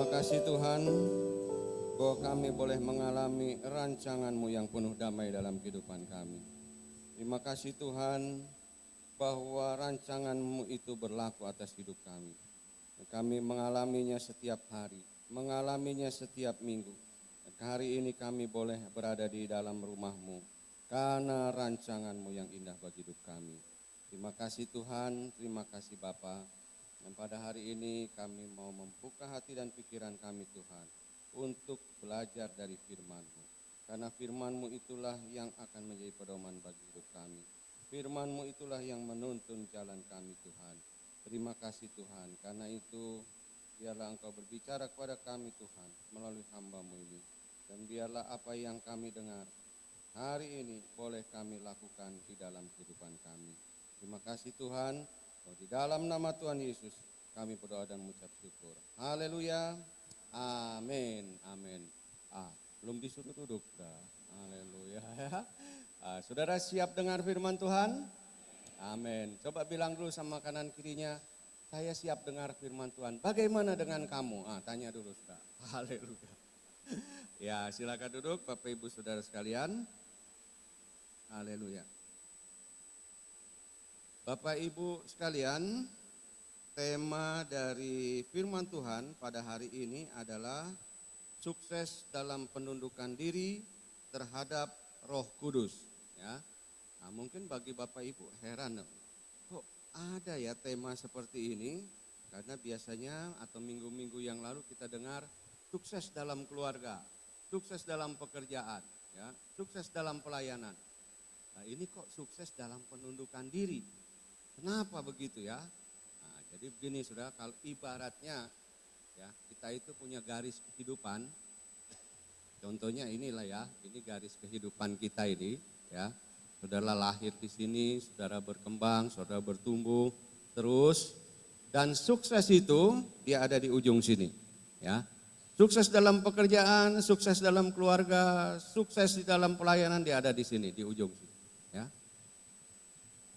kasih Tuhan, bahwa kami boleh mengalami rancangan-Mu yang penuh damai dalam kehidupan kami. Terima kasih Tuhan, bahwa rancangan-Mu itu berlaku atas hidup kami. Kami mengalaminya setiap hari, mengalaminya setiap minggu. Dan hari ini kami boleh berada di dalam rumah-Mu, karena rancangan-Mu yang indah bagi hidup kami. Terima kasih Tuhan, terima kasih Bapa. Dan pada hari ini kami mau membuka hati dan pikiran kami Tuhan, untuk belajar dari firman-Mu. Karena firman-Mu itulah yang akan menjadi pedoman bagi hidup kami. Firman-Mu itulah yang menuntun jalan kami Tuhan. Terima kasih Tuhan, karena itu biarlah Engkau berbicara kepada kami Tuhan melalui hamba-Mu ini. Dan biarlah apa yang kami dengar hari ini boleh kami lakukan di dalam kehidupan kami. Terima kasih Tuhan. Di dalam nama Tuhan Yesus kami berdoa dan mengucap syukur. Haleluya. Amin. Amin. Belum disuruh duduk dah. Haleluya. Saudara siap dengar firman Tuhan? Amin. Coba bilang dulu sama kanan kirinya, saya siap dengar firman Tuhan. Bagaimana dengan kamu? Tanya dulu sudah. Haleluya. Ya, silakan duduk Bapak Ibu Saudara sekalian. Haleluya. Bapak Ibu sekalian, tema dari firman Tuhan pada hari ini adalah sukses dalam penundukan diri terhadap Roh Kudus. Ya, mungkin bagi Bapak Ibu heran, kok ada ya tema seperti ini? Karena biasanya atau minggu-minggu yang lalu kita dengar sukses dalam keluarga, sukses dalam pekerjaan, ya, sukses dalam pelayanan. Nah, ini kok sukses dalam penundukan diri? Kenapa begitu ya? Jadi begini saudara, kalau ibaratnya ya kita itu punya garis kehidupan. Contohnya inilah ya, ini garis kehidupan kita ini ya. Saudara lahir di sini, saudara berkembang, saudara bertumbuh terus, dan sukses itu dia ada di ujung sini ya. Sukses dalam pekerjaan, sukses dalam keluarga, sukses di dalam pelayanan dia ada di sini, di ujung sini ya.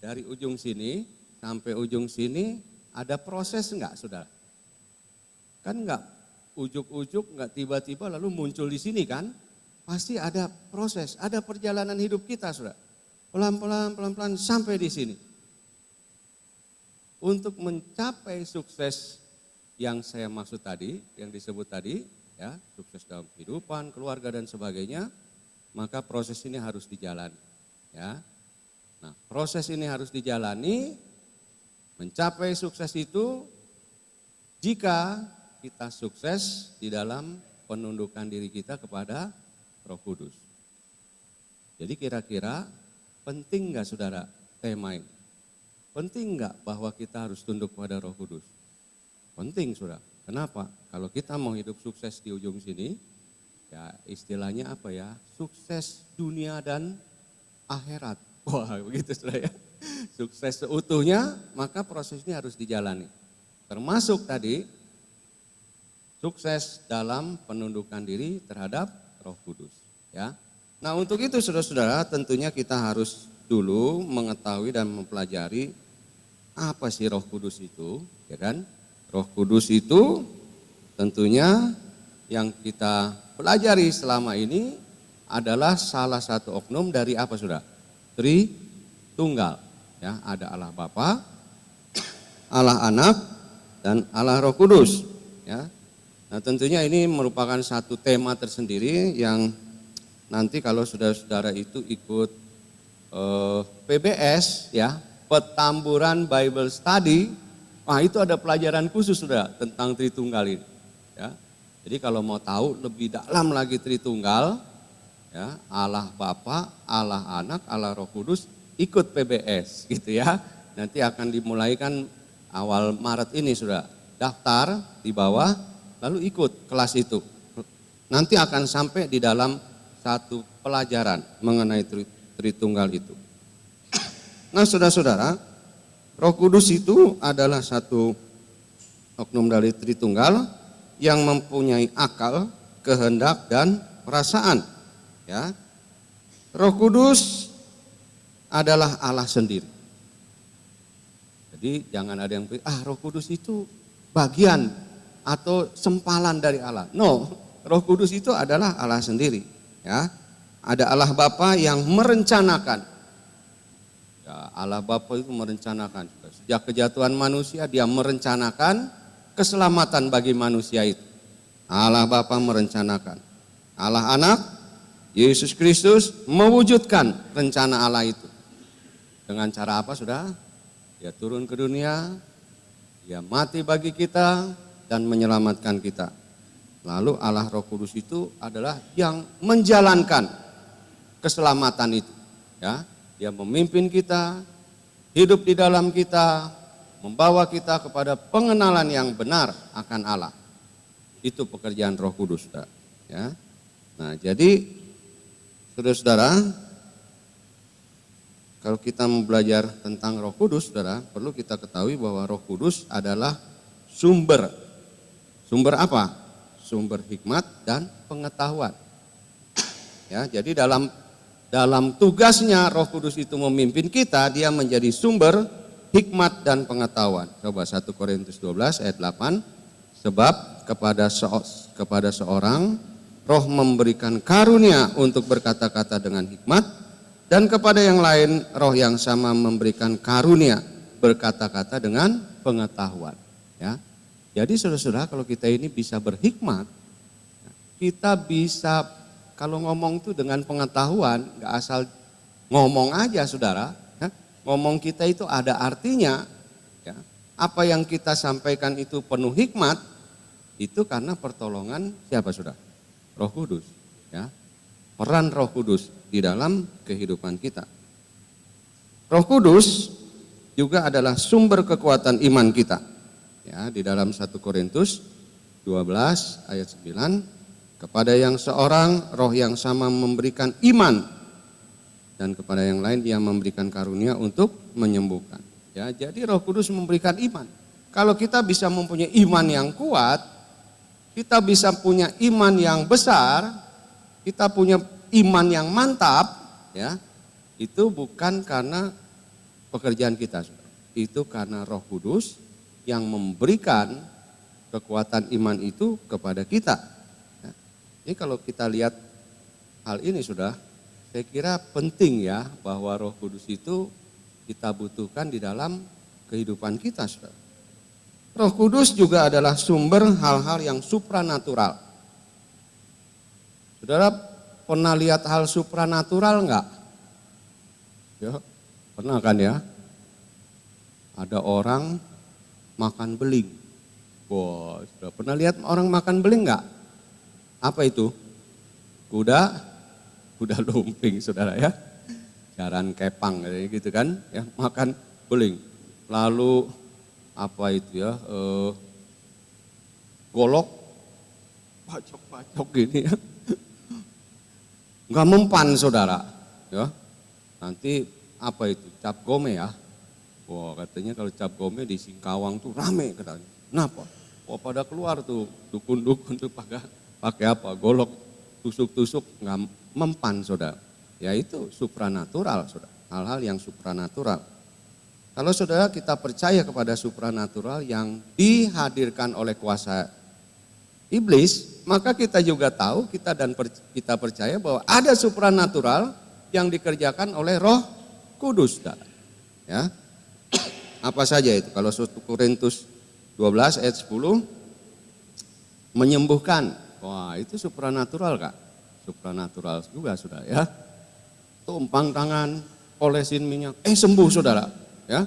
Dari ujung sini sampai ujung sini ada proses enggak saudara? Kan enggak ujuk-ujuk, enggak tiba-tiba lalu muncul di sini kan? Pasti ada proses, ada perjalanan hidup kita saudara. Pelan-pelan sampai di sini. Untuk mencapai sukses yang saya maksud tadi, yang disebut tadi, ya, sukses dalam kehidupan, keluarga dan sebagainya, maka proses ini harus dijalani, ya. Nah, proses ini harus dijalani, mencapai sukses itu jika kita sukses di dalam penundukan diri kita kepada Roh Kudus. Jadi kira-kira penting enggak saudara tema ini? Penting enggak bahwa kita harus tunduk kepada Roh Kudus? Penting saudara. Kenapa? Kalau kita mau hidup sukses di ujung sini, ya istilahnya apa ya? Sukses dunia dan akhirat. Wah begitu saudara ya. Sukses seutuhnya, maka proses ini harus dijalani. Termasuk tadi, sukses dalam penundukan diri terhadap Roh Kudus. Ya. Nah untuk itu saudara-saudara tentunya kita harus dulu mengetahui dan mempelajari apa sih Roh Kudus itu. Ya kan? Roh Kudus itu tentunya yang kita pelajari selama ini adalah salah satu oknum dari apa saudara? Tritunggal, ya, ada Allah Bapa, Allah Anak, dan Allah Roh Kudus, ya. Nah tentunya ini merupakan satu tema tersendiri yang nanti kalau saudara-saudara itu ikut PBS, ya, Petamburan Bible Study, itu ada pelajaran khusus sudah tentang Tritunggal ini, ya. Jadi kalau mau tahu lebih dalam lagi Tritunggal, ya, Allah Bapa, Allah Anak, Allah Roh Kudus, ikut PBS gitu ya. Nanti akan dimulaikan awal Maret ini sudah daftar di bawah, lalu ikut kelas itu. Nanti akan sampai di dalam satu pelajaran mengenai Tritunggal itu. Nah saudara-saudara, Roh Kudus itu adalah satu oknum dari Tritunggal yang mempunyai akal, kehendak, dan perasaan. Ya, Roh Kudus adalah Allah sendiri. Jadi jangan ada yang Roh Kudus itu bagian atau sempalan dari Allah. No, Roh Kudus itu adalah Allah sendiri. Ya, ada Allah Bapa yang merencanakan. Ya, Allah Bapa itu merencanakan. Sejak kejatuhan manusia, Dia merencanakan keselamatan bagi manusia itu. Allah Bapa merencanakan. Allah Anak, Yesus Kristus mewujudkan rencana Allah itu. Dengan cara apa, Saudara? Dia turun ke dunia, Dia mati bagi kita dan menyelamatkan kita. Lalu Allah Roh Kudus itu adalah yang menjalankan keselamatan itu. Ya, Dia memimpin kita, hidup di dalam kita, membawa kita kepada pengenalan yang benar akan Allah. Itu pekerjaan Roh Kudus, Saudara. Ya. Nah, jadi saudara-saudara, kalau kita mau belajar tentang Roh Kudus, Saudara, perlu kita ketahui bahwa Roh Kudus adalah sumber. Sumber apa? Sumber hikmat dan pengetahuan. Ya, jadi dalam tugasnya Roh Kudus itu memimpin kita, Dia menjadi sumber hikmat dan pengetahuan. Coba 1 Korintus 12 ayat 8. Sebab kepada seorang Roh memberikan karunia untuk berkata-kata dengan hikmat, dan kepada yang lain Roh yang sama memberikan karunia berkata-kata dengan pengetahuan. Ya, jadi saudara-saudara, kalau kita ini bisa berhikmat, kita bisa kalau ngomong itu dengan pengetahuan, nggak asal ngomong aja, saudara. Ya, ngomong kita itu ada artinya. Ya, apa yang kita sampaikan itu penuh hikmat, itu karena pertolongan siapa, Saudara? Roh Kudus. Ya, peran Roh Kudus di dalam kehidupan kita. Roh Kudus juga adalah sumber kekuatan iman kita. Ya, di dalam 1 Korintus 12 ayat 9, kepada yang seorang Roh yang sama memberikan iman, dan kepada yang lain Dia memberikan karunia untuk menyembuhkan. Ya, jadi Roh Kudus memberikan iman. Kalau kita bisa mempunyai iman yang kuat, kita bisa punya iman yang besar, kita punya iman yang mantap, ya, itu bukan karena pekerjaan kita, itu karena Roh Kudus yang memberikan kekuatan iman itu kepada kita. Ya. Jadi kalau kita lihat hal ini, sudah, saya kira penting ya bahwa Roh Kudus itu kita butuhkan di dalam kehidupan kita, saudara. Roh Kudus juga adalah sumber hal-hal yang supranatural. Saudara pernah lihat hal supranatural enggak? Ya, pernah kan ya? Ada orang makan beling. Wah, sudah pernah lihat orang makan beling enggak? Apa itu? Kuda lumping, saudara ya. Jaran kepang gitu kan, ya, makan beling. Lalu apa itu ya, golok, pacok gini ya, nggak mempan, saudara, ya. Nanti apa itu, cap gome ya, wah katanya kalau cap gome di Singkawang tuh rame katanya. Kenapa? Wah pada keluar tuh dukun-dukun tuh pakai apa, golok, tusuk-tusuk nggak mempan, saudara. Ya itu supranatural, saudara, hal-hal yang supranatural. Kalau saudara kita percaya kepada supranatural yang dihadirkan oleh kuasa iblis, maka kita juga tahu, kita percaya bahwa ada supranatural yang dikerjakan oleh Roh Kudus, saudara. Ya. Apa saja itu? Kalau 1 Korintus 12 ayat 10, menyembuhkan. Wah, itu supranatural, Kak. Supranatural juga, saudara ya. Tumpang tangan, olesin minyak, sembuh, saudara. Ya,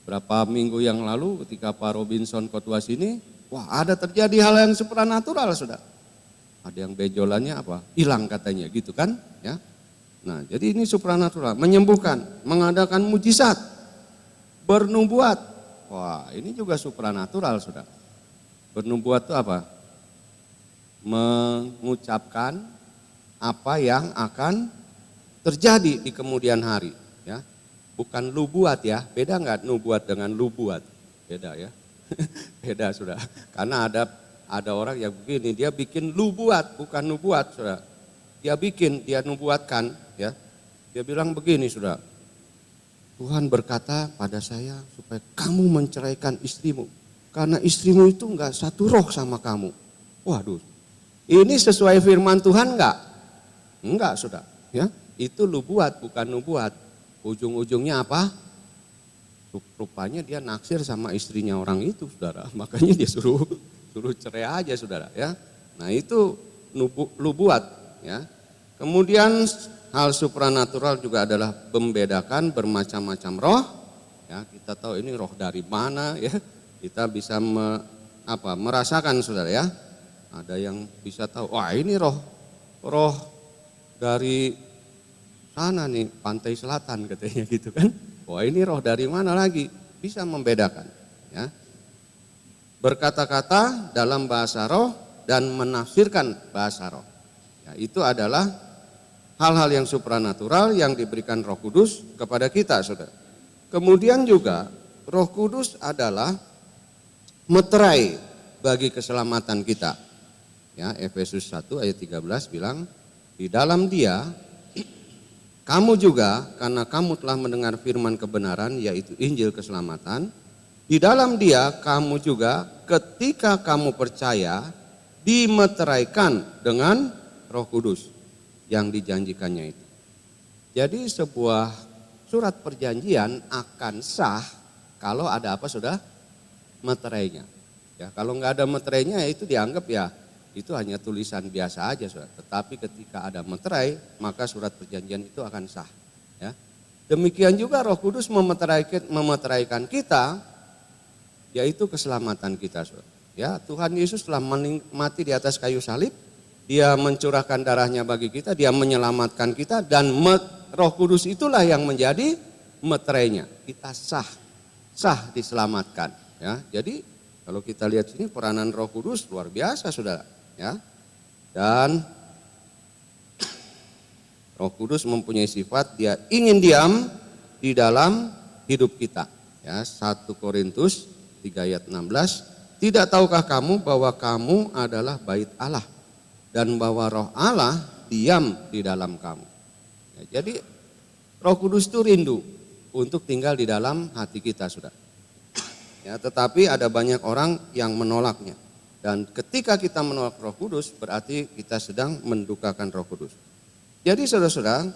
berapa minggu yang lalu ketika Pak Robinson khotbah sini, wah ada terjadi hal yang supranatural, saudara. Ada yang bejolannya apa? Hilang katanya, gitu kan? Ya. Nah, jadi ini supranatural, menyembuhkan, mengadakan mujizat, bernubuat. Wah, ini juga supranatural, saudara. Bernubuat itu apa? Mengucapkan apa yang akan terjadi di kemudian hari, ya. Bukan lubuat ya, beda nggak nubuat dengan lubuat? Beda ya, beda, saudara. Karena ada orang yang begini, dia bikin lubuat, bukan nubuat, saudara. Dia nubuatkan, ya. Dia bilang begini, saudara. Tuhan berkata pada saya supaya kamu menceraikan istrimu, karena istrimu itu enggak satu roh sama kamu. Waduh, ini sesuai firman Tuhan enggak? Enggak, Saudara. Ya, itu nubuat bukan nubuat. Ujung-ujungnya apa? Rupanya dia naksir sama istrinya orang itu, Saudara. Makanya dia suruh cerai aja, Saudara. Ya, nah itu nubuat. Ya, kemudian hal supranatural juga adalah membedakan bermacam-macam roh. Ya, kita tahu ini roh dari mana, ya. Kita bisa merasakan, Saudara, ya. Ada yang bisa tahu, wah ini roh dari sana nih, pantai selatan katanya gitu kan. Wah ini roh dari mana lagi? Bisa membedakan. Ya. Berkata-kata dalam bahasa roh dan menafsirkan bahasa roh. Ya, itu adalah hal-hal yang supranatural yang diberikan Roh Kudus kepada kita, Saudara. Kemudian juga Roh Kudus adalah meterai bagi keselamatan kita. Ya, Efesus 1 ayat 13 bilang, di dalam Dia kamu juga, karena kamu telah mendengar firman kebenaran, yaitu Injil keselamatan, di dalam Dia kamu juga ketika kamu percaya dimeteraikan dengan Roh Kudus yang dijanjikannya itu. Jadi sebuah surat perjanjian akan sah kalau ada apa, Saudara? Meterainya. Ya, kalau nggak ada meterainya ya itu dianggap ya itu hanya tulisan biasa aja, Saudara. Tetapi ketika ada meterai, maka surat perjanjian itu akan sah. Ya. Demikian juga Roh Kudus memeteraikan kita, yaitu keselamatan kita, Saudara. Ya, Tuhan Yesus telah mati di atas kayu salib, Dia mencurahkan darahnya bagi kita, Dia menyelamatkan kita, dan Roh Kudus itulah yang menjadi meterainya. Kita sah diselamatkan. Ya, jadi kalau kita lihat sini peranan Roh Kudus luar biasa, Saudara. Ya, dan Roh Kudus mempunyai sifat Dia ingin diam di dalam hidup kita. Ya, 1 Korintus 3 ayat 16. Tidak tahukah kamu bahwa kamu adalah bait Allah dan bahwa Roh Allah diam di dalam kamu. Ya, jadi Roh Kudus itu rindu untuk tinggal di dalam hati kita, Saudara. Ya, tetapi ada banyak orang yang menolaknya. Dan ketika kita menolak Roh Kudus berarti kita sedang mendukakan Roh Kudus. Jadi saudara-saudara,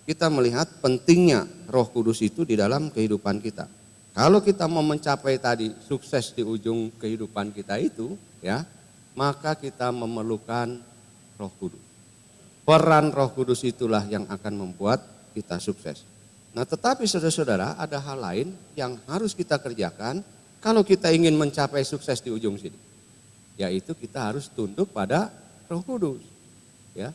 kita melihat pentingnya Roh Kudus itu di dalam kehidupan kita. Kalau kita mau mencapai tadi sukses di ujung kehidupan kita itu, ya, maka kita memerlukan Roh Kudus. Peran Roh Kudus itulah yang akan membuat kita sukses. Nah, tetapi saudara-saudara, ada hal lain yang harus kita kerjakan kalau kita ingin mencapai sukses di ujung sini. Yaitu kita harus tunduk pada Roh Kudus. Ya.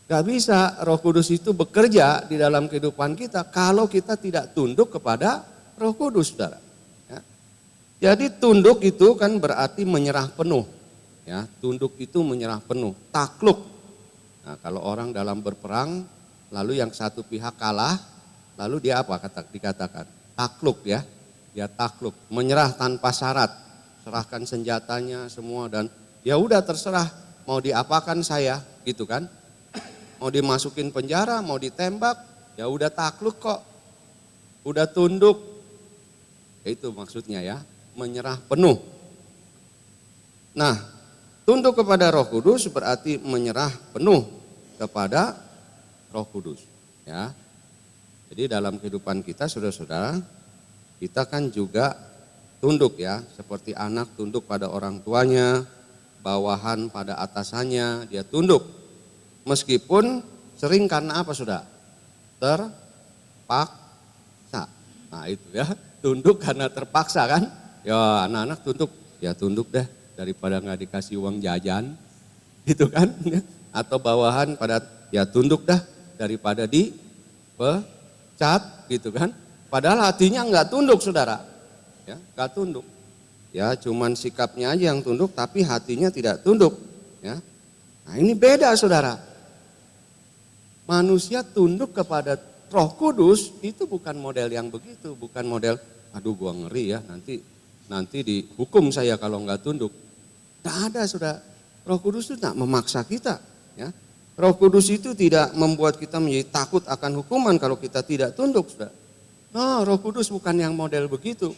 Gak bisa Roh Kudus itu bekerja di dalam kehidupan kita kalau kita tidak tunduk kepada Roh Kudus, Saudara. Ya. Jadi tunduk itu kan berarti menyerah penuh. Ya, tunduk itu menyerah penuh, takluk. Nah, kalau orang dalam berperang lalu yang satu pihak kalah, lalu dia apa dikatakan? Takluk, ya. Dia takluk, menyerah tanpa syarat. Serahkan senjatanya semua dan ya udah terserah mau diapakan saya gitu kan. Mau dimasukin penjara, mau ditembak, ya udah takluk kok. Udah tunduk. Ya itu maksudnya ya, menyerah penuh. Nah, tunduk kepada Roh Kudus berarti menyerah penuh kepada Roh Kudus, ya. Jadi dalam kehidupan kita, saudara-saudara, kita kan juga tunduk, ya, seperti anak tunduk pada orang tuanya, bawahan pada atasannya, dia tunduk. Meskipun sering karena apa, Saudara? Terpaksa. Nah itu ya, tunduk karena terpaksa kan. Ya anak-anak tunduk, ya tunduk deh daripada nggak dikasih uang jajan, gitu kan. Atau bawahan pada ya tunduk dah daripada dipecat, gitu kan. Padahal hatinya nggak tunduk, Saudara. Ya, gak tunduk. Ya, cuman sikapnya aja yang tunduk, tapi hatinya tidak tunduk. Ya. Nah ini beda, Saudara. Manusia tunduk kepada Roh Kudus itu bukan model yang begitu, bukan model, aduh gua ngeri ya, nanti dihukum saya kalau nggak tunduk. Gak ada, Saudara. Roh Kudus itu tak memaksa kita. Ya. Roh Kudus itu tidak membuat kita menjadi takut akan hukuman kalau kita tidak tunduk, Saudara. No, Roh Kudus bukan yang model begitu.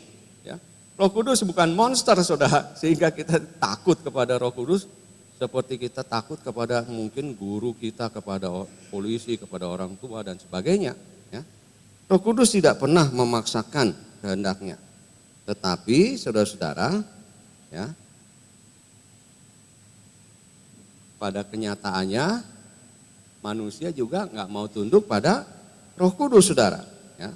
Ya. Roh Kudus bukan monster, saudara, sehingga kita takut kepada Roh Kudus seperti kita takut kepada mungkin guru kita, kepada polisi, kepada orang tua dan sebagainya. Ya. Roh Kudus tidak pernah memaksakan kehendaknya, tetapi saudara-saudara, ya, pada kenyataannya manusia juga nggak mau tunduk pada Roh Kudus, saudara. Ya.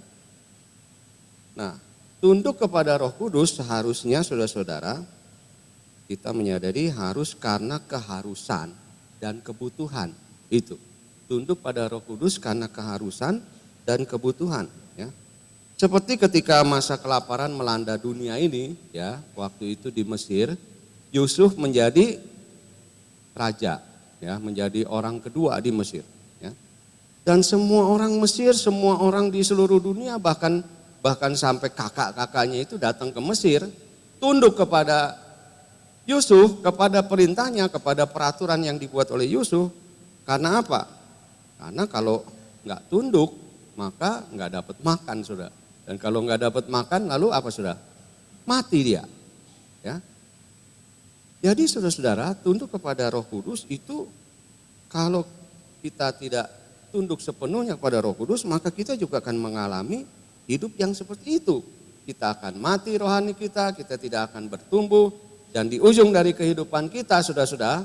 Nah, tunduk kepada Roh Kudus seharusnya saudara-saudara kita menyadari harus karena keharusan dan kebutuhan itu. Tunduk pada Roh Kudus karena keharusan dan kebutuhan. Ya. Seperti ketika masa kelaparan melanda dunia ini, ya, waktu itu di Mesir, Yusuf menjadi raja, ya, menjadi orang kedua di Mesir. Ya. Dan semua orang Mesir, semua orang di seluruh dunia, bahkan sampai kakak-kakaknya itu datang ke Mesir, tunduk kepada Yusuf, kepada perintahnya, kepada peraturan yang dibuat oleh Yusuf. Karena apa? Karena kalau nggak tunduk, maka nggak dapat makan, saudara. Dan kalau nggak dapat makan, lalu apa, saudara? Mati dia. Ya. Jadi saudara-saudara, tunduk kepada Roh Kudus itu, kalau kita tidak tunduk sepenuhnya kepada Roh Kudus, maka kita juga akan mengalami hidup yang seperti itu. Kita akan mati rohani kita tidak akan bertumbuh, dan di ujung dari kehidupan kita, saudara-saudara,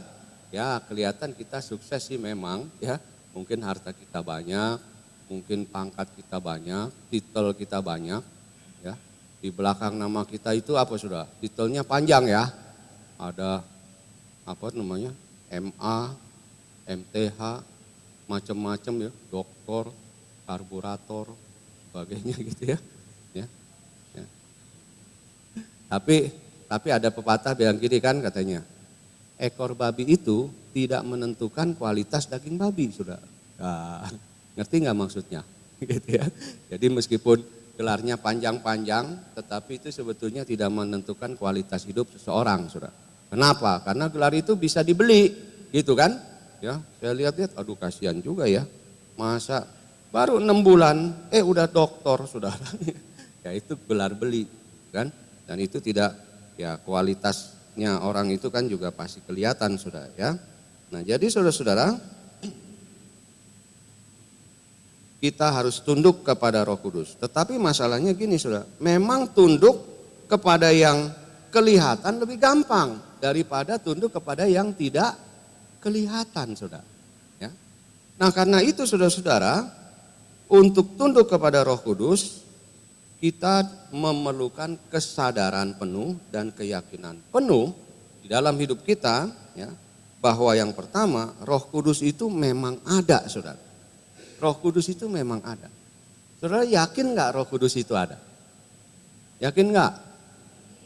ya kelihatan kita sukses sih memang, ya, mungkin harta kita banyak, mungkin pangkat kita banyak, titel kita banyak, ya. Di belakang nama kita itu apa, saudara? Titelnya panjang, ya. Ada apa namanya? MA, MTH, macam-macam, ya, doktor, karburator, sebagainya gitu, ya. Ya. Ya. Tapi ada pepatah bilang gini kan, katanya, ekor babi itu tidak menentukan kualitas daging babi, saudara. Nah, ngerti nggak maksudnya? Gitu, ya. Jadi meskipun gelarnya panjang-panjang, tetapi itu sebetulnya tidak menentukan kualitas hidup seseorang, saudara. Kenapa? Karena gelar itu bisa dibeli, gitu kan? Ya, saya lihat-lihat, aduh kasihan juga ya. Masa baru 6 bulan, udah doktor, saudara. Ya itu gelar beli, kan? Dan itu tidak, ya kualitasnya orang itu kan juga pasti kelihatan, saudara, ya. Nah, jadi saudara-saudara, kita harus tunduk kepada Roh Kudus. Tetapi masalahnya gini, saudara, memang tunduk kepada yang kelihatan lebih gampang daripada tunduk kepada yang tidak kelihatan, saudara. Ya. Nah, karena itu saudara-saudara, untuk tunduk kepada Roh Kudus, kita memerlukan kesadaran penuh dan keyakinan penuh di dalam hidup kita, ya, bahwa yang pertama, Roh Kudus itu memang ada, saudara. Roh Kudus itu memang ada. Saudara yakin nggak Roh Kudus itu ada? Yakin nggak?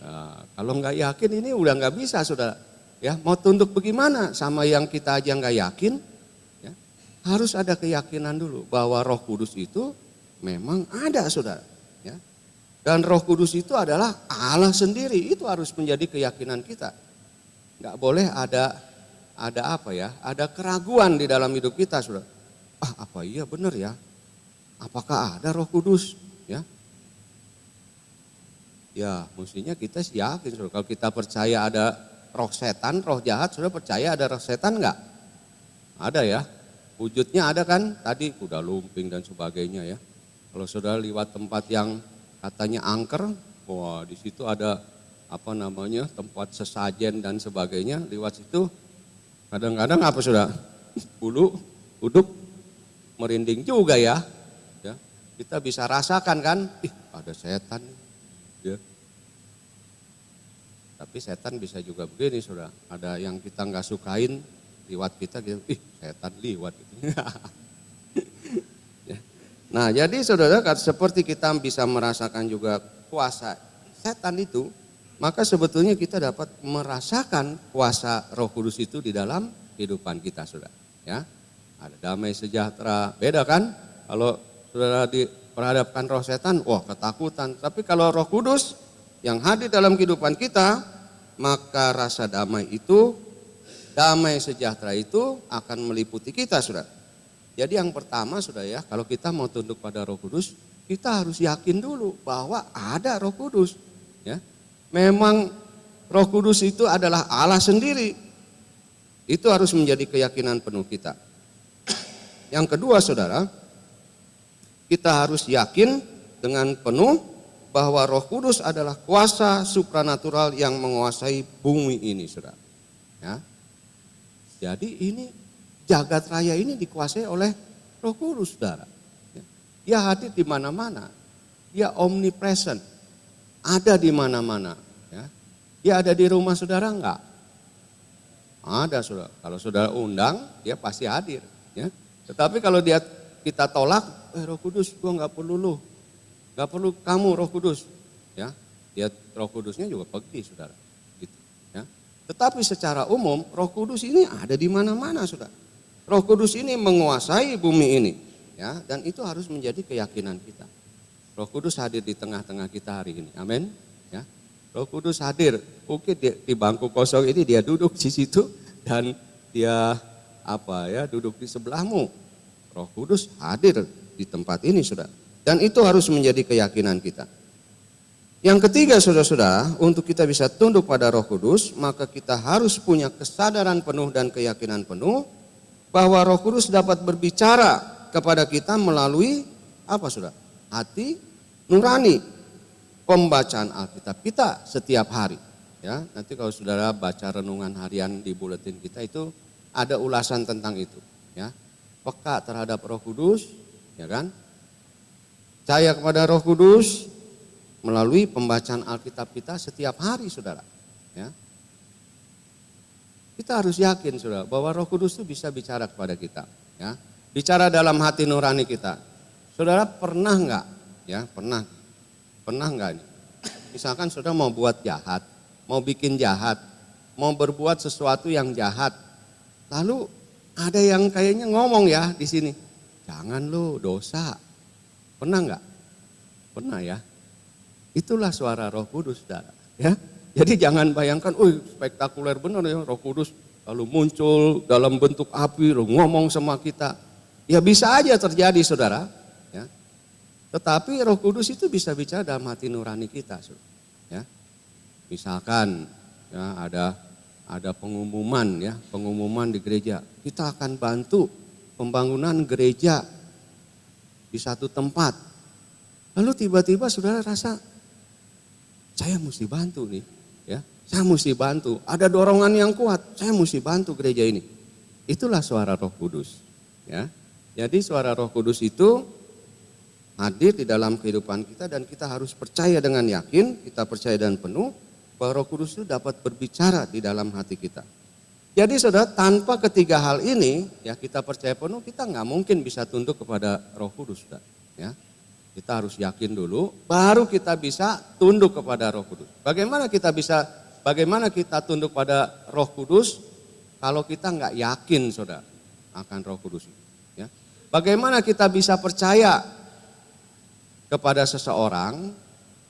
Nah, kalau nggak yakin ini udah nggak bisa, saudara. Ya, mau tunduk bagaimana sama yang kita aja nggak yakin? Ya, harus ada keyakinan dulu bahwa Roh Kudus itu memang ada, saudara. Ya. Dan Roh Kudus itu adalah Allah sendiri. Itu harus menjadi keyakinan kita. Nggak boleh ada apa ya? Ada keraguan di dalam hidup kita, saudara. Apa iya benar ya? Apakah ada Roh Kudus? Ya, ya mestinya kita yakin, saudara. Kalau kita percaya ada roh setan, roh jahat, saudara percaya ada roh setan enggak? Ada ya. Wujudnya ada kan? Tadi kuda lumping dan sebagainya, ya. Kalau saudara lewat tempat yang katanya angker, wah di situ ada apa namanya, tempat sesajen dan sebagainya. Lewat situ kadang-kadang apa, saudara? Bulu uduk merinding juga, ya. Ya, kita bisa rasakan kan, ada setan, ya. Tapi setan bisa juga begini, saudara. Ada yang kita nggak sukain lewat kita, gitu, setan lewat. Gitu. Ya. Nah, jadi saudara, seperti kita bisa merasakan juga kuasa setan itu, maka sebetulnya kita dapat merasakan kuasa Roh Kudus itu di dalam kehidupan kita, saudara. Ya. Ada damai sejahtera, beda kan? Kalau saudara diperhadapkan roh setan, wah ketakutan. Tapi kalau Roh Kudus yang hadir dalam kehidupan kita, maka rasa damai itu, damai sejahtera itu akan meliputi kita, saudara. Jadi yang pertama, saudara, ya, kalau kita mau tunduk pada Roh Kudus, kita harus yakin dulu bahwa ada Roh Kudus, ya. memang Roh Kudus itu adalah Allah sendiri. Itu harus menjadi keyakinan penuh kita. Yang kedua saudara, kita harus yakin dengan penuh bahwa Roh Kudus adalah kuasa supranatural yang menguasai bumi ini saudara. Ya. Jadi ini jagat raya ini dikuasai oleh Roh Kudus saudara. Dia hadir di mana-mana. Dia omnipresent. Ada di mana-mana. Ya. Dia ada di rumah saudara enggak? Ada saudara. Kalau saudara undang, dia pasti hadir. Ya. Tetapi kalau kita tolak, Roh Kudus gua enggak perlu lu. Enggak perlu kamu Roh Kudus. Ya. Dia Roh Kudusnya juga pergi saudara. Gitu. Ya. Tetapi secara umum Roh Kudus ini ada di mana-mana saudara. Roh Kudus ini menguasai bumi ini. Ya, dan itu harus menjadi keyakinan kita. Roh Kudus hadir di tengah-tengah kita hari ini. Amin. Ya. Roh Kudus hadir. Mungkin di bangku kosong ini dia duduk di situ dan dia duduk di sebelahmu. Roh Kudus hadir di tempat ini saudara. Dan itu harus menjadi keyakinan kita. Yang ketiga saudara-saudara, untuk kita bisa tunduk pada Roh Kudus, maka kita harus punya kesadaran penuh dan keyakinan penuh bahwa Roh Kudus dapat berbicara kepada kita melalui apa saudara? Hati nurani, pembacaan Alkitab kita setiap hari. Ya, nanti kalau saudara baca renungan harian di buletin kita itu ada ulasan tentang itu. Ya, peka terhadap Roh Kudus, ya kan? Percaya kepada Roh Kudus melalui pembacaan Alkitab kita setiap hari saudara. Ya. Kita harus yakin saudara bahwa Roh Kudus itu bisa bicara kepada kita. Ya. Bicara dalam hati nurani kita. Saudara pernah enggak? Ya, pernah enggak ini? Misalkan saudara mau buat jahat, mau bikin jahat, mau berbuat sesuatu yang jahat. Lalu ada yang kayaknya ngomong ya di sini, jangan lu dosa. Pernah enggak? Pernah ya. Itulah suara Roh Kudus saudara. Ya. Jadi jangan bayangkan, spektakuler benar ya Roh Kudus lalu muncul dalam bentuk api, lalu ngomong sama kita. Ya bisa aja terjadi saudara, ya. Tetapi Roh Kudus itu bisa bicara dalam hati nurani kita, ya. Misalkan ya ada pengumuman di gereja, kita akan bantu pembangunan gereja di satu tempat. Lalu tiba-tiba saudara rasa saya mesti bantu nih, ya. Saya mesti bantu. Ada dorongan yang kuat, saya mesti bantu gereja ini. Itulah suara Roh Kudus, ya. Jadi suara Roh Kudus itu hadir di dalam kehidupan kita dan kita harus percaya dengan yakin, kita percaya dan penuh bahwa Roh Kudus itu dapat berbicara di dalam hati kita. Jadi saudara, tanpa ketiga hal ini, ya kita percaya penuh, kita nggak mungkin bisa tunduk kepada Roh Kudus, saudara. Ya, kita harus yakin dulu, baru kita bisa tunduk kepada Roh Kudus. Bagaimana kita tunduk pada Roh Kudus kalau kita nggak yakin, saudara, akan Roh Kudus itu? Ya. Bagaimana kita bisa percaya kepada seseorang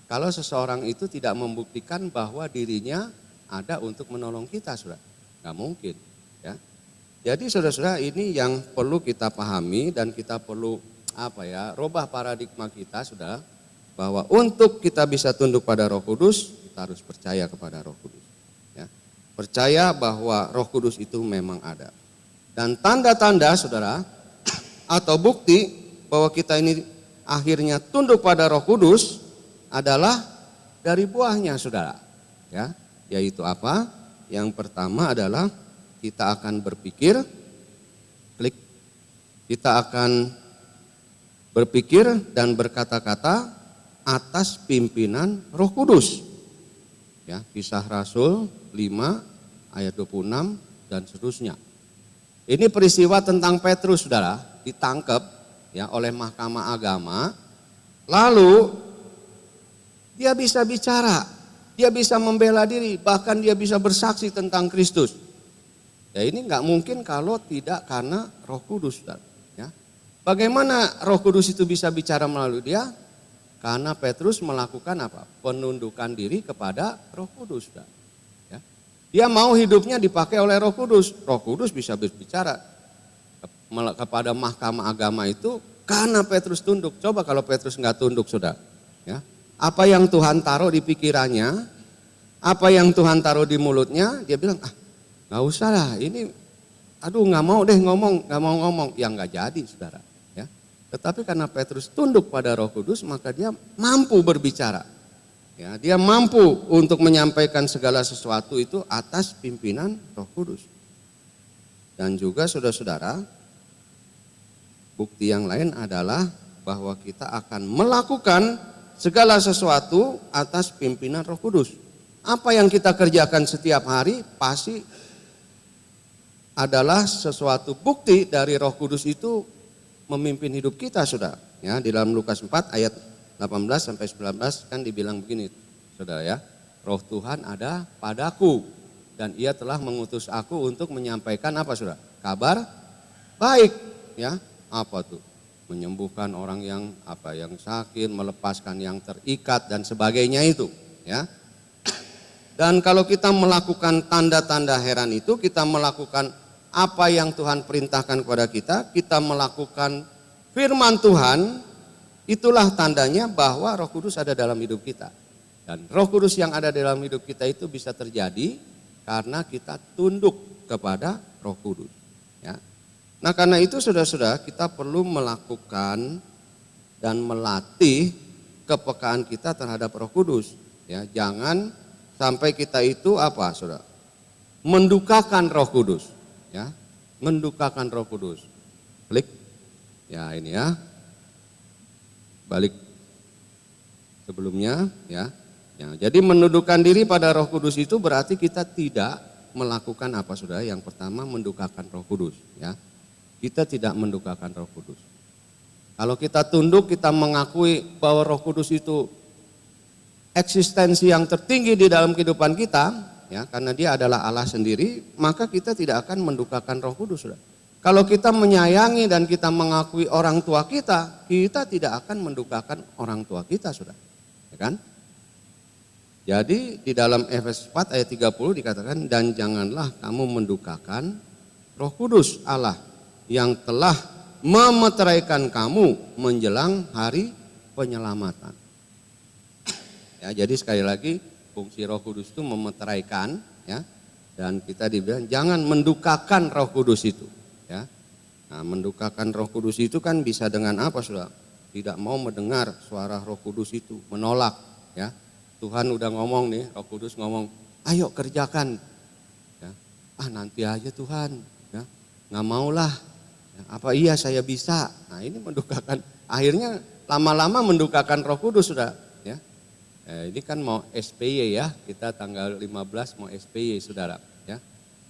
kalau seseorang itu tidak membuktikan bahwa dirinya ada untuk menolong kita, saudara? Nggak mungkin. Ya. Jadi saudara-saudara, ini yang perlu kita pahami dan kita perlu rubah paradigma kita, saudara, bahwa untuk kita bisa tunduk pada Roh Kudus, kita harus percaya kepada Roh Kudus. Ya. Percaya bahwa Roh Kudus itu memang ada. Dan tanda-tanda, saudara, atau bukti bahwa kita ini akhirnya tunduk pada Roh Kudus adalah dari buahnya, saudara. Ya, yaitu apa? Yang pertama adalah kita akan berpikir, kita akan berpikir dan berkata-kata atas pimpinan Roh Kudus. Ya, Kisah Rasul 5 ayat 26 dan seterusnya. Ini peristiwa tentang Petrus, saudara, ditangkap ya oleh Mahkamah Agama. Lalu dia bisa bicara, dia bisa membela diri, bahkan dia bisa bersaksi tentang Kristus. Ya, ini nggak mungkin kalau tidak karena Roh Kudus, saudara. Ya. Bagaimana Roh Kudus itu bisa bicara melalui dia? Karena Petrus melakukan apa? Penundukan diri kepada Roh Kudus, saudara. Ya. Dia mau hidupnya dipakai oleh Roh Kudus. Roh Kudus bisa berbicara kepada Mahkamah Agama itu karena Petrus tunduk. Coba kalau Petrus nggak tunduk, saudara. Ya. Apa yang Tuhan taruh di pikirannya Apa yang Tuhan taruh di mulutnya, dia bilang, nggak usah lah, ini aduh nggak mau deh ngomong, nggak mau ngomong. Ya nggak jadi saudara. Ya. Tetapi karena Petrus tunduk pada Roh Kudus, maka dia mampu berbicara. Ya, dia mampu untuk menyampaikan segala sesuatu itu atas pimpinan Roh Kudus. Dan juga saudara-saudara, bukti yang lain adalah bahwa kita akan melakukan segala sesuatu atas pimpinan Roh Kudus. Apa yang kita kerjakan setiap hari pasti adalah sesuatu bukti dari Roh Kudus itu memimpin hidup kita, saudara. Ya, di dalam Lukas 4 ayat 18 sampai 19 kan dibilang begini, saudara ya. Roh Tuhan ada padaku dan Ia telah mengutus aku untuk menyampaikan apa, saudara? Kabar baik, ya. Apa tuh? Menyembuhkan orang yang yang sakit, melepaskan yang terikat dan sebagainya itu, ya. Dan kalau kita melakukan tanda-tanda heran itu, kita melakukan apa yang Tuhan perintahkan kepada kita melakukan firman Tuhan, itulah tandanya bahwa Roh Kudus ada dalam hidup kita. Dan Roh Kudus yang ada dalam hidup kita itu bisa terjadi karena kita tunduk kepada Roh Kudus. Ya. Nah karena itu saudara-saudara, kita perlu melakukan dan melatih kepekaan kita terhadap Roh Kudus. Ya, jangan sampai kita itu saudara? Mendukakan Roh Kudus. Ya, mendukakan Roh Kudus. Klik. Ya ini ya. Balik sebelumnya ya. Ya, jadi menundukkan diri pada Roh Kudus itu berarti kita tidak melakukan apa saudara? Yang pertama mendukakan Roh Kudus ya. Kita tidak mendukakan Roh Kudus. Kalau kita tunduk, kita mengakui bahwa Roh Kudus itu eksistensi yang tertinggi di dalam kehidupan kita, ya, karena Dia adalah Allah sendiri, maka kita tidak akan mendukakan Roh Kudus, saudara. Kalau kita menyayangi dan kita mengakui orang tua kita tidak akan mendukakan orang tua kita, saudara. Ya kan? Jadi di dalam Efesus 4 ayat 30 dikatakan, dan janganlah kamu mendukakan Roh Kudus Allah yang telah memeteraikan kamu menjelang hari penyelamatan. Ya, jadi sekali lagi fungsi Roh Kudus itu memeteraikan, ya, dan kita dibilang jangan mendukakan Roh Kudus itu, ya. Nah, mendukakan Roh Kudus itu kan bisa dengan apa, saudara? Tidak mau mendengar suara Roh Kudus itu, menolak, ya. Tuhan udah ngomong nih, Roh Kudus ngomong, ayo kerjakan, ya. Nanti aja Tuhan, ya, nggak maulah, ya, apa iya saya bisa. Nah ini mendukakan, akhirnya lama-lama mendukakan Roh Kudus, sudah. Ini kan mau SPY ya, kita tanggal 15 mau SPY saudara. Ya.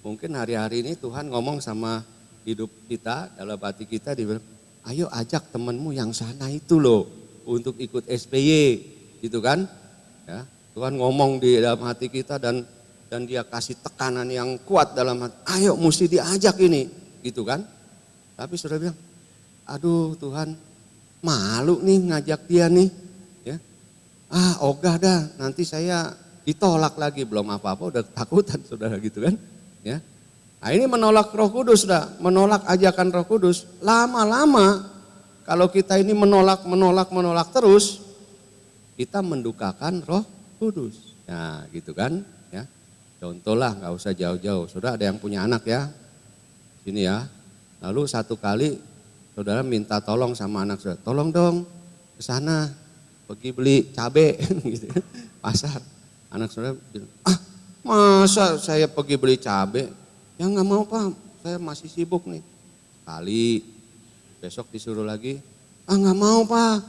Mungkin hari-hari ini Tuhan ngomong sama hidup kita, dalam hati kita, dia bilang, ayo ajak temanmu yang sana itu loh untuk ikut SPY, gitu kan. Ya. Tuhan ngomong di dalam hati kita dan Dia kasih tekanan yang kuat dalam hati, ayo mesti diajak ini, gitu kan. Tapi saudara bilang, aduh Tuhan malu nih ngajak dia nih. Ogah dah, nanti saya ditolak lagi, belum apa-apa udah ketakutan saudara, gitu kan. Ya. Nah ini menolak Roh Kudus, sudah menolak ajakan Roh Kudus. Lama-lama kalau kita ini menolak terus, kita mendukakan Roh Kudus. Nah gitu kan. Ya. Contohlah, nggak usah jauh-jauh. Saudara ada yang punya anak ya, sini ya. Lalu satu kali saudara minta tolong sama anak saudara, tolong dong ke sana. Pergi beli cabai gitu, pasar. Anak saudara bilang, masa saya pergi beli cabai? Ya nggak mau Pak, saya masih sibuk nih. Kali, besok disuruh lagi, nggak mau Pak.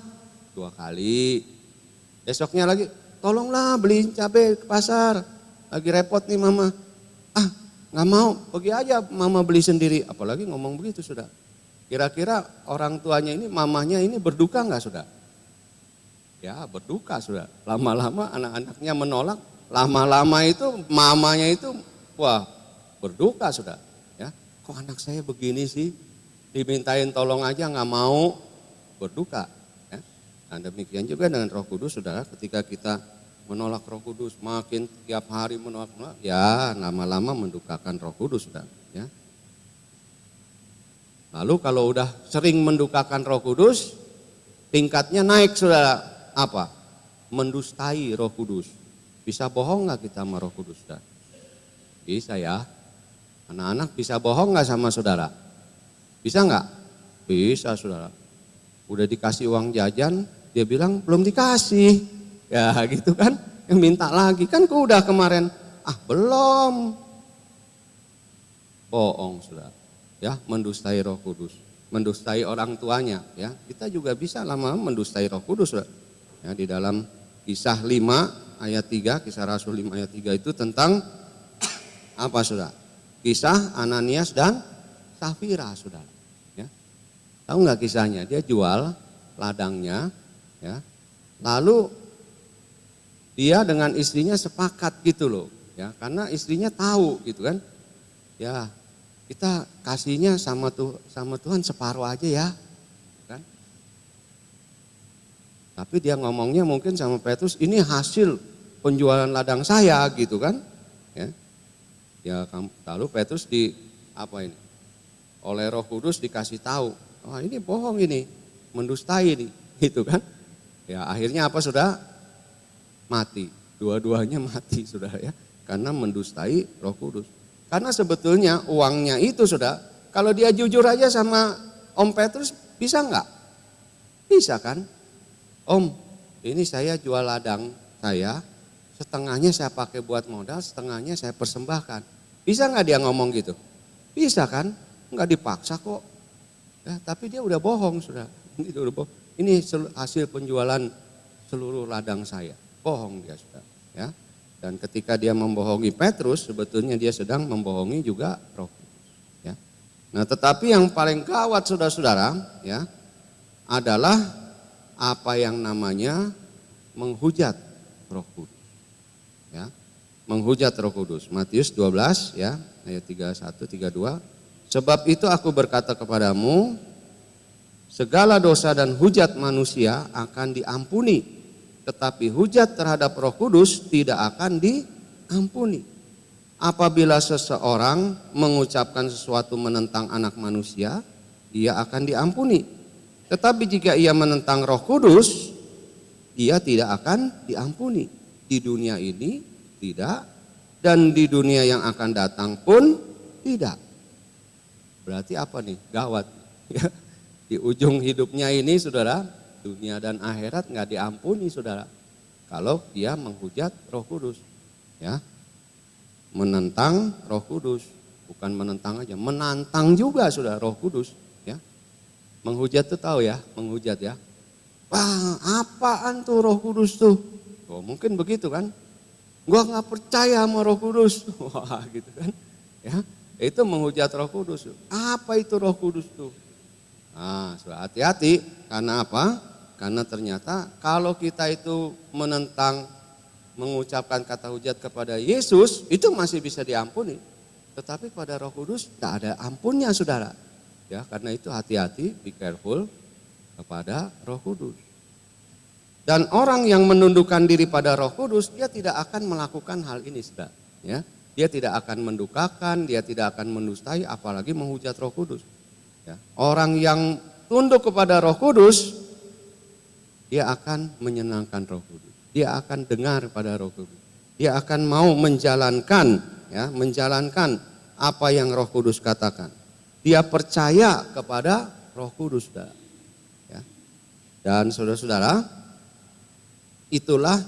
2 kali, besoknya lagi, tolonglah beli cabai ke pasar. Lagi repot nih mama. Nggak mau, pergi aja mama beli sendiri. Apalagi ngomong begitu sudah. Kira-kira orang tuanya ini, mamanya ini berduka nggak sudah? Ya berduka sudah. Lama-lama anak-anaknya menolak, lama-lama itu mamanya itu berduka sudah. Ya, kok anak saya begini sih? Dimintain tolong aja nggak mau, berduka. Ya. Nah demikian juga dengan Roh Kudus, saudara. Ketika kita menolak Roh Kudus, makin tiap hari menolak, ya lama-lama mendukakan Roh Kudus, saudara. Ya. Lalu kalau udah sering mendukakan Roh Kudus, tingkatnya naik, saudara. Apa? Mendustai Roh Kudus. Bisa bohong nggak kita sama Roh Kudus, saudara? Bisa ya. Anak-anak bisa bohong nggak sama saudara? Bisa nggak? Bisa, saudara. Udah dikasih uang jajan, dia bilang belum dikasih. Ya gitu kan, yang minta lagi. Kan kok udah kemarin, belum. Bohong, saudara. Ya, mendustai Roh Kudus. Mendustai orang tuanya. Ya, kita juga bisa lama-lama mendustai Roh Kudus, saudara. Ya, di dalam Kisah 5 ayat 3, Kisah Rasul 5 ayat 3 itu tentang apa, saudara? Kisah Ananias dan Safira, saudara. Ya. Tahu nggak kisahnya? Dia jual ladangnya, ya. Lalu dia dengan istrinya sepakat gitu loh, ya. Karena istrinya tahu gitu kan, ya kita kasihnya sama Tuhan separuh aja ya, kan? Tapi dia ngomongnya mungkin sama Petrus, ini hasil penjualan ladang saya gitu kan, ya. Ya, lalu Petrus oleh Roh Kudus dikasih tahu, ini bohong ini, mendustai ini, gitu kan? Ya akhirnya apa, saudara? Mati, dua-duanya mati, saudara ya, karena mendustai Roh Kudus. Karena sebetulnya uangnya itu, saudara, kalau dia jujur aja sama Om Petrus, bisa nggak? Bisa kan? Om, ini saya jual ladang saya, setengahnya saya pakai buat modal, setengahnya saya persembahkan. Bisa nggak dia ngomong gitu? Bisa kan? Nggak dipaksa kok. Ya, tapi dia udah bohong, sudah. Ini hasil penjualan seluruh ladang saya. Bohong dia, sudah. Ya. Dan ketika dia membohongi Petrus, sebetulnya dia sedang membohongi juga Roh Kudus. Ya. Nah, tetapi yang paling gawat, saudara-saudara, ya, adalah apa yang namanya menghujat Roh Kudus. Ya. Menghujat Roh Kudus. Matius 12 ya, ayat 31 32. Sebab itu aku berkata kepadamu, segala dosa dan hujat manusia akan diampuni, tetapi hujat terhadap Roh Kudus tidak akan diampuni. Apabila seseorang mengucapkan sesuatu menentang Anak Manusia, ia akan diampuni. Tetapi jika ia menentang Roh Kudus, ia tidak akan diampuni. Di dunia ini tidak, dan di dunia yang akan datang pun tidak. Berarti apa nih? Gawat. Di ujung hidupnya ini, saudara, dunia dan akhirat nggak diampuni, saudara. Kalau dia menghujat Roh Kudus, ya, menentang Roh Kudus, bukan menentang aja, menantang juga, saudara, Roh Kudus, ya. Menghujat tuh tahu ya, menghujat ya. Wah, apaan tuh Roh Kudus tuh? Oh, mungkin begitu kan? Gua nggak percaya sama Roh Kudus. Wah, gitu kan? Ya, itu menghujat Roh Kudus. Apa itu Roh Kudus tuh? Nah, hati-hati, karena apa? Karena ternyata kalau kita itu menentang, mengucapkan kata hujat kepada Yesus, itu masih bisa diampuni. Tetapi pada Roh Kudus tidak ada ampunnya, saudara. Ya, karena itu hati-hati, be careful kepada Roh Kudus. Dan orang yang menundukkan diri pada Roh Kudus, dia tidak akan melakukan hal ini, saudara. Ya, dia tidak akan mendukakan, dia tidak akan mendustai, apalagi menghujat Roh Kudus. Ya, orang yang tunduk kepada Roh Kudus, dia akan menyenangkan Roh Kudus. Dia akan dengar pada Roh Kudus. Dia akan mau menjalankan, ya, menjalankan apa yang Roh Kudus katakan. Dia percaya kepada Roh Kudus, saudara. Ya. Dan saudara-saudara, itulah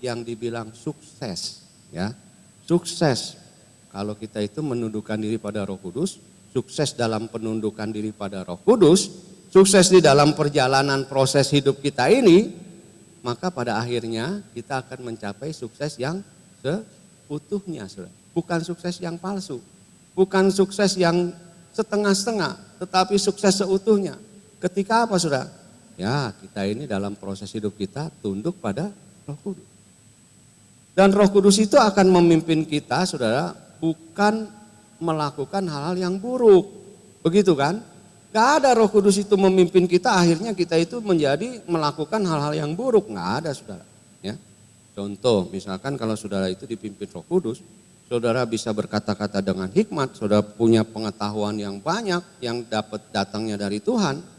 yang dibilang sukses, ya. Sukses kalau kita itu menundukkan diri pada Roh Kudus, sukses dalam penundukan diri pada Roh Kudus, sukses di dalam perjalanan proses hidup kita ini, maka pada akhirnya kita akan mencapai sukses yang seutuhnya, saudara. Bukan sukses yang palsu, bukan sukses yang setengah-setengah, tetapi sukses seutuhnya. Ketika apa, saudara? Ya, kita ini dalam proses hidup kita tunduk pada Roh Kudus. Dan Roh Kudus itu akan memimpin kita, saudara, bukan melakukan hal-hal yang buruk. Begitu kan? Gak ada Roh Kudus itu memimpin kita, akhirnya kita itu menjadi melakukan hal-hal yang buruk. Gak ada, saudara. Ya. Contoh, misalkan kalau saudara itu dipimpin Roh Kudus, saudara bisa berkata-kata dengan hikmat, saudara punya pengetahuan yang banyak, yang dapat datangnya dari Tuhan.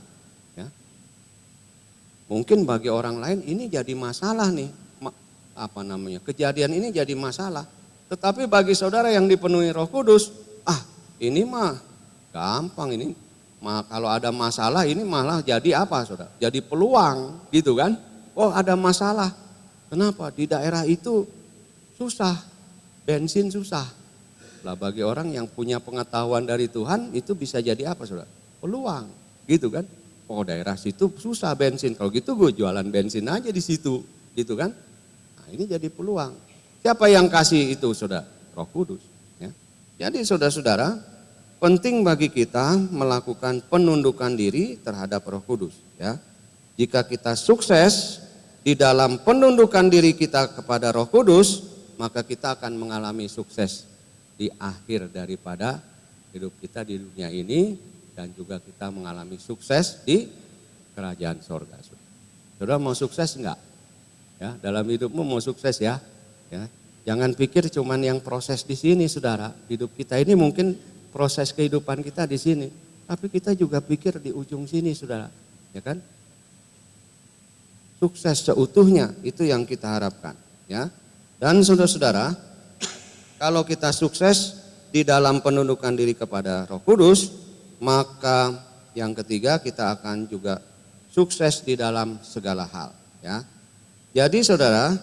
Mungkin bagi orang lain ini jadi masalah nih. kejadian ini jadi masalah. Tetapi bagi saudara yang dipenuhi Roh Kudus, ini mah gampang ini. Kalau ada masalah ini malah jadi apa saudara? Jadi peluang gitu kan. Oh ada masalah. Kenapa? Di daerah itu susah, bensin susah. Lah bagi orang yang punya pengetahuan dari Tuhan itu bisa jadi apa saudara? Peluang gitu kan. Oh daerah situ susah bensin. Kalau gitu gue jualan bensin aja di situ gitu kan. Nah ini jadi peluang. Siapa yang kasih itu saudara? Roh Kudus. Ya. Jadi saudara-saudara, penting bagi kita melakukan penundukan diri terhadap Roh Kudus. Ya. Jika kita sukses di dalam penundukan diri kita kepada Roh Kudus, maka kita akan mengalami sukses di akhir daripada hidup kita di dunia ini dan juga kita mengalami sukses di kerajaan sorga. Saudara mau sukses enggak? Ya, dalam hidupmu mau sukses ya? Ya, jangan pikir cuman yang proses di sini saudara. Hidup kita ini mungkin proses kehidupan kita di sini. Tapi kita juga pikir di ujung sini saudara. Ya kan? Sukses seutuhnya itu yang kita harapkan. Ya. Dan saudara-saudara, kalau kita sukses di dalam penundukan diri kepada Roh Kudus, maka yang ketiga kita akan juga sukses di dalam segala hal. Ya. Jadi saudara,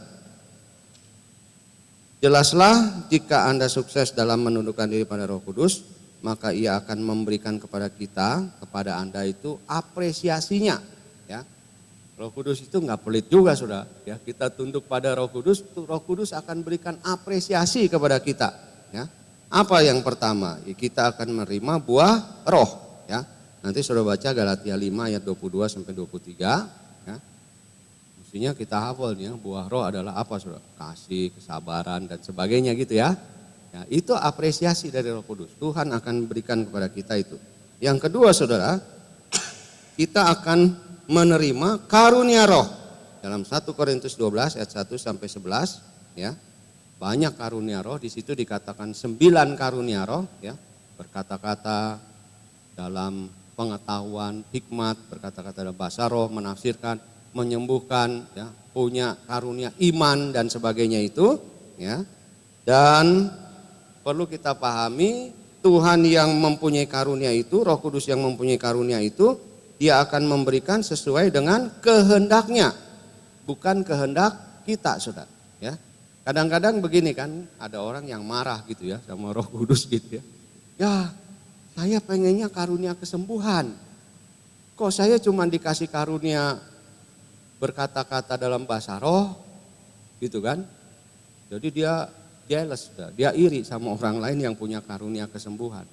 jelaslah jika Anda sukses dalam menundukkan diri pada Roh Kudus, maka Ia akan memberikan kepada kita, kepada Anda itu apresiasinya. Ya. Roh Kudus itu nggak pelit juga saudara. Ya, kita tunduk pada Roh Kudus akan berikan apresiasi kepada kita. Ya. Apa yang pertama? Ya, kita akan menerima buah roh. Ya. Nanti saudara baca Galatia 5 ayat 22 sampai 23. Ya. Mestinya kita hafal nih ya, buah roh adalah apa saudara? Kasih, kesabaran dan sebagainya gitu ya. Ya, itu apresiasi dari Roh Kudus. Tuhan akan berikan kepada kita itu. Yang kedua saudara, kita akan menerima karunia roh. Dalam 1 Korintus 12 ayat 1 sampai 11 ya. Banyak karunia roh, di situ dikatakan 9 karunia roh ya. Berkata-kata dalam pengetahuan, hikmat, berkata-kata dalam bahasa roh, menafsirkan, menyembuhkan ya, punya karunia iman dan sebagainya itu ya. Dan perlu kita pahami Tuhan yang mempunyai karunia itu, Roh Kudus yang mempunyai karunia itu, Dia akan memberikan sesuai dengan kehendaknya, bukan kehendak kita saudara ya. Kadang-kadang begini kan, ada orang yang marah gitu ya sama Roh Kudus gitu ya. Ya saya pengennya karunia kesembuhan, kok saya cuma dikasih karunia berkata-kata dalam bahasa roh gitu kan. Jadi dia jealous, dia iri sama orang lain yang punya karunia kesembuhan.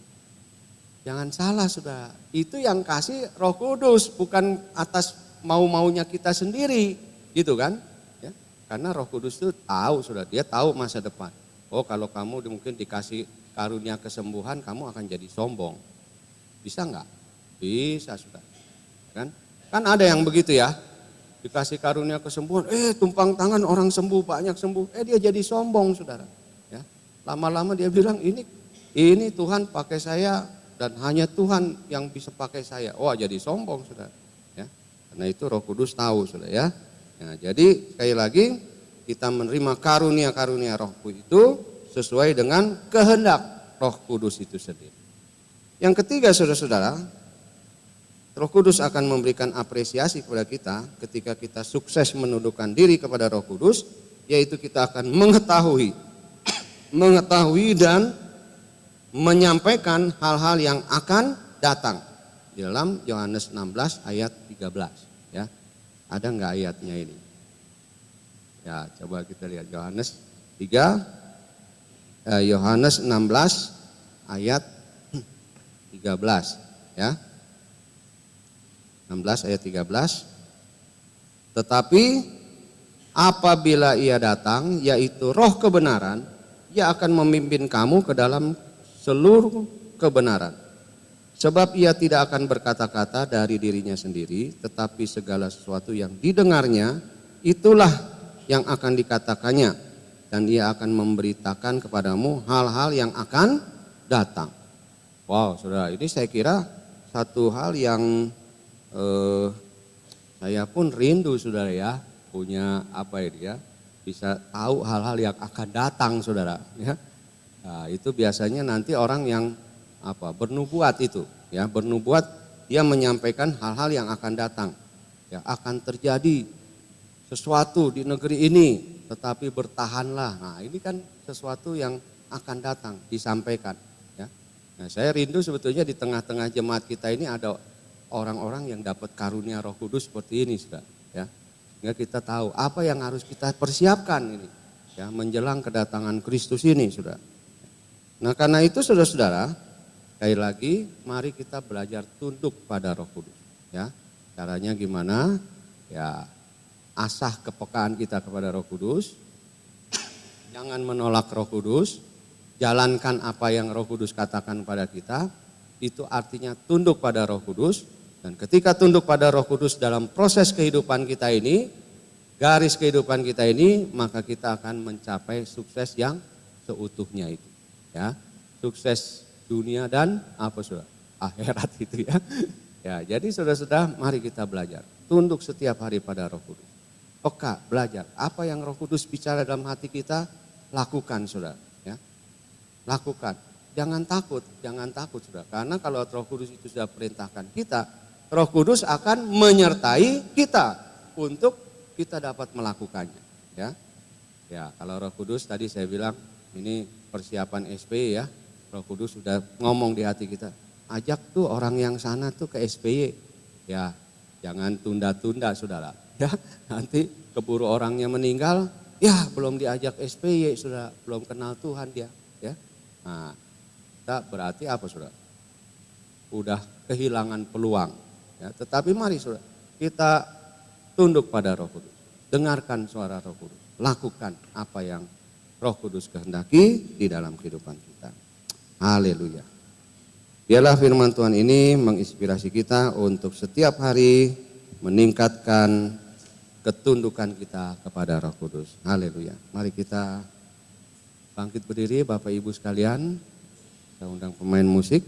Jangan salah saudara, itu yang kasih Roh Kudus, bukan atas mau-maunya kita sendiri gitu kan. Ya, karena Roh Kudus itu tahu saudara, dia tahu masa depan. Oh kalau kamu mungkin dikasih karunia kesembuhan, kamu akan jadi sombong. Bisa enggak? Bisa saudara. Kan ada yang begitu ya. Dikasih karunia kesembuhan, tumpang tangan orang sembuh, banyak sembuh, dia jadi sombong saudara. Ya, lama-lama dia bilang ini Tuhan pakai saya dan hanya Tuhan yang bisa pakai saya. Wah jadi sombong saudara. Ya, karena itu Roh Kudus tahu saudara ya. Nah, jadi sekali lagi kita menerima karunia-karunia Roh itu sesuai dengan kehendak Roh Kudus itu sendiri. Yang ketiga saudara-saudara, Roh Kudus akan memberikan apresiasi kepada kita ketika kita sukses menundukkan diri kepada Roh Kudus, yaitu kita akan mengetahui dan menyampaikan hal-hal yang akan datang. Di dalam Yohanes 16 ayat 13 ya. Ada enggak ayatnya ini? Ya, coba kita lihat Yohanes 16 ayat 13 ya. 16 ayat 13. Tetapi apabila Ia datang, yaitu Roh kebenaran, Ia akan memimpin kamu ke dalam seluruh kebenaran. Sebab Ia tidak akan berkata-kata dari dirinya sendiri, tetapi segala sesuatu yang didengarnya itulah yang akan dikatakannya, dan Ia akan memberitakan kepadamu hal-hal yang akan datang. Wow, saudara, ini saya kira satu hal yang saya pun rindu saudara ya, punya apa ini ya, bisa tahu hal-hal yang akan datang, saudara. Ya, nah, itu biasanya nanti orang yang bernubuat itu, ya bernubuat dia menyampaikan hal-hal yang akan datang, ya akan terjadi sesuatu di negeri ini, tetapi bertahanlah. Nah, ini kan sesuatu yang akan datang disampaikan. Ya, nah saya rindu sebetulnya di tengah-tengah jemaat kita ini ada orang-orang yang dapat karunia Roh Kudus seperti ini, saudara. Ya, sehingga kita tahu apa yang harus kita persiapkan ini, ya menjelang kedatangan Kristus ini, saudara. Nah, karena itu saudara-saudara, sekali lagi mari kita belajar tunduk pada Roh Kudus. Ya, caranya gimana? Ya, asah kepekaan kita kepada Roh Kudus. Jangan menolak Roh Kudus. Jalankan apa yang Roh Kudus katakan pada kita. Itu artinya tunduk pada Roh Kudus. Dan ketika tunduk pada Roh Kudus dalam proses kehidupan kita ini, garis kehidupan kita ini, maka kita akan mencapai sukses yang seutuhnya itu. Ya, sukses dunia dan saudara? Akhirat itu ya. Ya, jadi saudara-saudara, mari kita belajar tunduk setiap hari pada Roh Kudus. Peka, belajar apa yang Roh Kudus bicara dalam hati kita, lakukan, saudara. Ya, lakukan. Jangan takut, saudara. Karena kalau Roh Kudus itu sudah perintahkan kita, Roh Kudus akan menyertai kita untuk kita dapat melakukannya. Ya, ya kalau Roh Kudus tadi saya bilang ini persiapan SPY ya. Roh Kudus sudah ngomong di hati kita, ajak tuh orang yang sana tuh ke SPY. Ya, jangan tunda-tunda, saudara. Ya, nanti keburu orangnya meninggal, ya belum diajak SPY, saudara, belum kenal Tuhan dia. Ya, nah, kita berarti apa, saudara? Udah kehilangan peluang. Ya, tetapi mari, saudara, kita tunduk pada Roh Kudus, dengarkan suara Roh Kudus, lakukan apa yang Roh Kudus kehendaki di dalam kehidupan kita. Haleluya. Biarlah firman Tuhan ini menginspirasi kita untuk setiap hari meningkatkan ketundukan kita kepada Roh Kudus. Haleluya. Mari kita bangkit berdiri Bapak Ibu sekalian. Kita undang pemain musik.